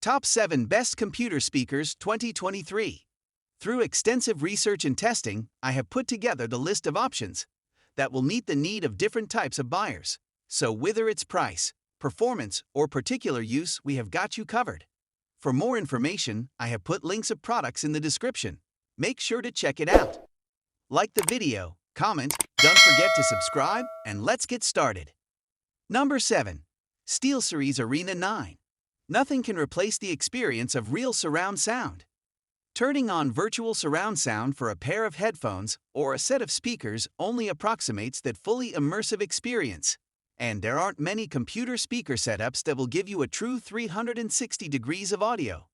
Top 7 Best Computer Speakers 2023. Through extensive research and testing, I have put together the list of options that will meet the need of different types of buyers. So whether it's price, performance, or particular use, we have got you covered. For more information, I have put links of products in the description. Make sure to check it out. Like the video, comment, don't forget to subscribe, and let's get started. Number 7. SteelSeries Arena 9. Nothing can replace the experience of real surround sound. Turning on virtual surround sound for a pair of headphones or a set of speakers only approximates that fully immersive experience. And there aren't many computer speaker setups that will give you a true 360 degrees of audio.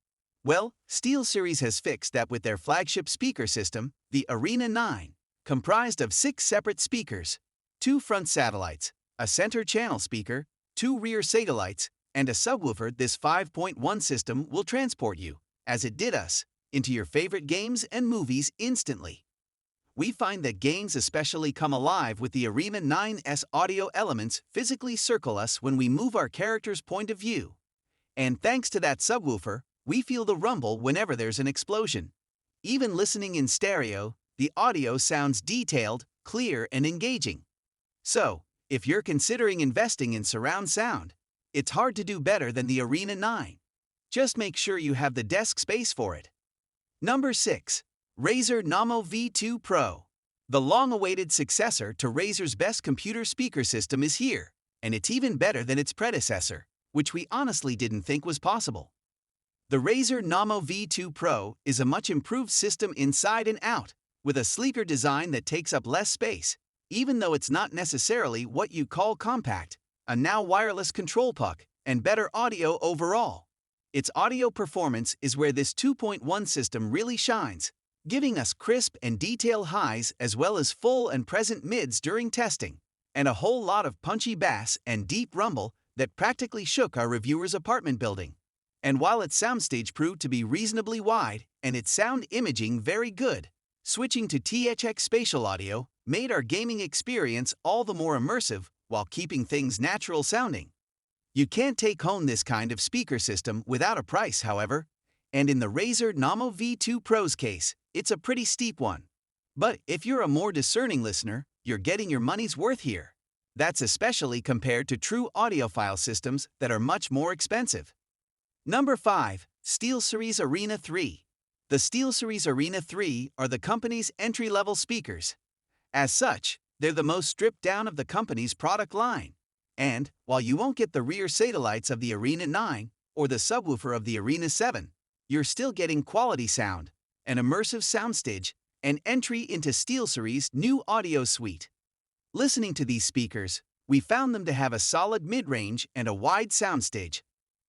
Well, SteelSeries has fixed that with their flagship speaker system, the Arena 9, comprised of 6 separate speakers, 2 front satellites, a center channel speaker, 2 rear satellites, and a subwoofer. This 5.1 system will transport you, as it did us, into your favorite games and movies instantly. We find that games especially come alive with the Arena 9's audio elements physically circle us when we move our character's point of view. And thanks to that subwoofer, we feel the rumble whenever there's an explosion. Even listening in stereo, the audio sounds detailed, clear, and engaging. So, if you're considering investing in surround sound, it's hard to do better than the Arena 9. Just make sure you have the desk space for it. Number 6. Razer Namo V2 Pro. The long-awaited successor to Razer's best computer speaker system is here, and it's even better than its predecessor, which we honestly didn't think was possible. The Razer Namo V2 Pro is a much improved system inside and out, with a sleeker design that takes up less space, even though it's not necessarily what you call compact, a now wireless control puck, and better audio overall. Its audio performance is where this 2.1 system really shines, giving us crisp and detailed highs as well as full and present mids during testing, and a whole lot of punchy bass and deep rumble that practically shook our reviewer's apartment building. And while its soundstage proved to be reasonably wide and its sound imaging very good, switching to THX spatial audio made our gaming experience all the more immersive while keeping things natural sounding. You can't take home this kind of speaker system without a price, however, and in the Razer Namo V2 Pro's case, it's a pretty steep one. But if you're a more discerning listener, you're getting your money's worth here. That's especially compared to true audiophile systems that are much more expensive. Number 5. SteelSeries Arena 3. The SteelSeries Arena 3 are the company's entry-level speakers. As such, they're the most stripped down of the company's product line. And, while you won't get the rear satellites of the Arena 9 or the subwoofer of the Arena 7, you're still getting quality sound, an immersive soundstage, and entry into SteelSeries' new audio suite. Listening to these speakers, we found them to have a solid mid-range and a wide soundstage.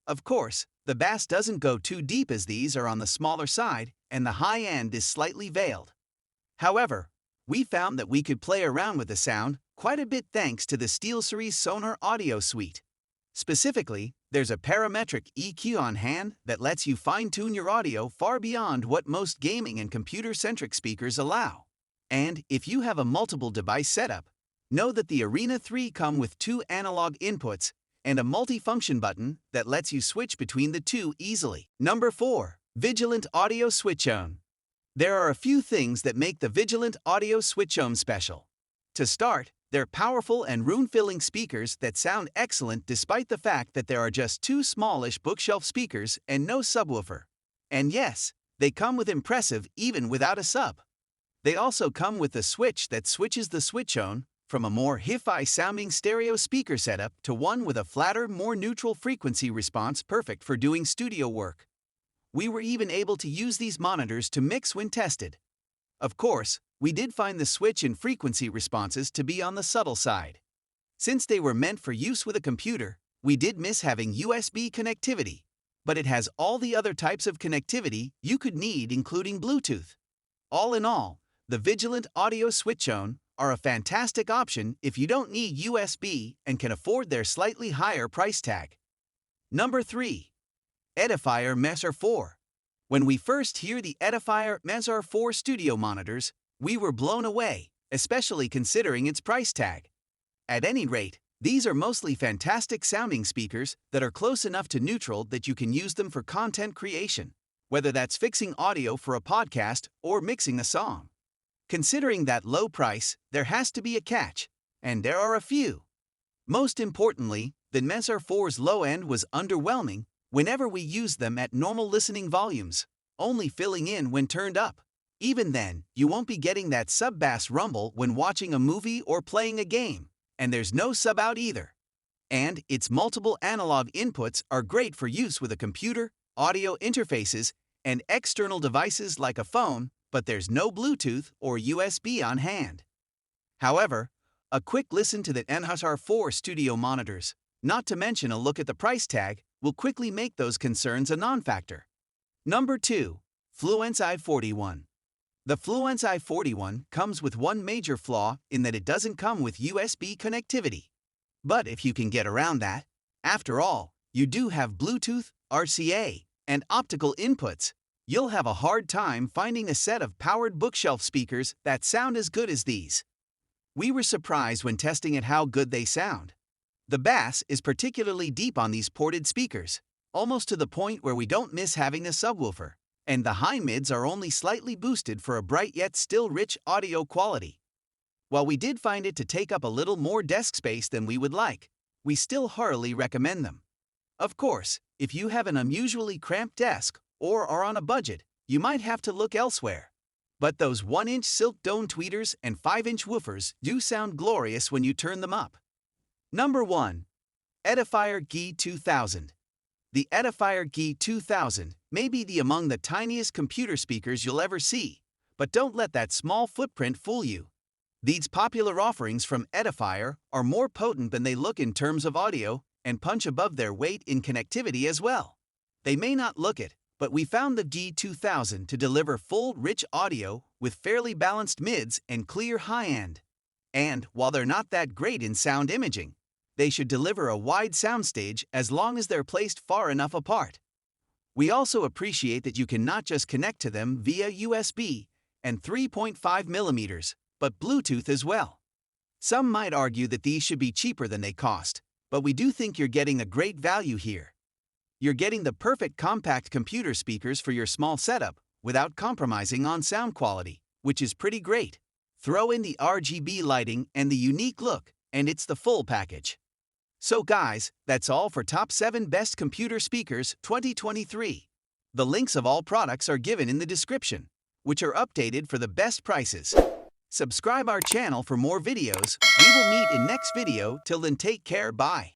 Of course, the bass doesn't go too deep as these are on the smaller side, and the high end is slightly veiled. However, we found that we could play around with the sound quite a bit thanks to the SteelSeries Sonar Audio Suite. Specifically, there's a parametric EQ on hand that lets you fine-tune your audio far beyond what most gaming and computer-centric speakers allow. And if you have a multiple device setup, know that the Arena 3 come with 2 analog inputs and a multi-function button that lets you switch between the two easily. Number 4. Vigilant Audio Switch-Ohm. There are a few things that make the Vigilant Audio Switch-Ohm special. To start, they're powerful and room-filling speakers that sound excellent despite the fact that there are just 2 smallish bookshelf speakers and no subwoofer. And yes, they come with impressive even without a sub. They also come with a switch that switches the switch-ohm from a more hi-fi sounding stereo speaker setup to one with a flatter, more neutral frequency response perfect for doing studio work. We were even able to use these monitors to mix when tested. Of course, we did find the switch and frequency responses to be on the subtle side. Since they were meant for use with a computer, we did miss having USB connectivity, but it has all the other types of connectivity you could need, including Bluetooth. All in all, the Vigilant Audio Switch-Ohm are a fantastic option if you don't need USB and can afford their slightly higher price tag. Number 3. Edifier Mezar 4. When we first hear the Edifier Mezar 4 studio monitors, we were blown away, especially considering its price tag. At any rate, These are mostly fantastic sounding speakers that are close enough to neutral that you can use them for content creation, whether that's fixing audio for a podcast or mixing a song. Considering that low price, there has to be a catch, and there are a few. Most importantly, the Mezar 4's low end was underwhelming whenever we used them at normal listening volumes, only filling in when turned up. Even then, you won't be getting that sub-bass rumble when watching a movie or playing a game, and there's no sub-out either. And its multiple analog inputs are great for use with a computer, audio interfaces, and external devices like a phone, but there's no Bluetooth or USB on hand. However, a quick listen to the Mezar 4 studio monitors, not to mention a look at the price tag, will quickly make those concerns a non-factor. Number 2. Fluence i41. The Fluence i41 comes with one major flaw in that it doesn't come with USB connectivity. But if you can get around that, after all, you do have Bluetooth, RCA, and optical inputs, you'll have a hard time finding a set of powered bookshelf speakers that sound as good as these. We were surprised when testing at how good they sound. The bass is particularly deep on these ported speakers, almost to the point where we don't miss having a subwoofer, and the high mids are only slightly boosted for a bright yet still rich audio quality. While we did find it to take up a little more desk space than we would like, we still heartily recommend them. Of course, if you have an unusually cramped desk or are on a budget, you might have to look elsewhere. But those 1-inch silk dome tweeters and 5-inch woofers do sound glorious when you turn them up. Number 1. Edifier G2000. The Edifier G2000 may be among the tiniest computer speakers you'll ever see, but don't let that small footprint fool you. These popular offerings from Edifier are more potent than they look in terms of audio and punch above their weight in connectivity as well. They may not look it, but we found the G2000 to deliver full, rich audio with fairly balanced mids and clear high-end. And while they're not that great in sound imaging, they should deliver a wide soundstage as long as they're placed far enough apart. We also appreciate that you can not just connect to them via USB and 3.5mm, but Bluetooth as well. Some might argue that these should be cheaper than they cost, but we do think you're getting a great value here. You're getting the perfect compact computer speakers for your small setup without compromising on sound quality, which is pretty great. Throw in the RGB lighting and the unique look, and it's the full package. So guys, that's all for Top 7 Best Computer Speakers 2023. The links of all products are given in the description, which are updated for the best prices. Subscribe our channel for more videos. We will meet in next video. Till then, take care. Bye.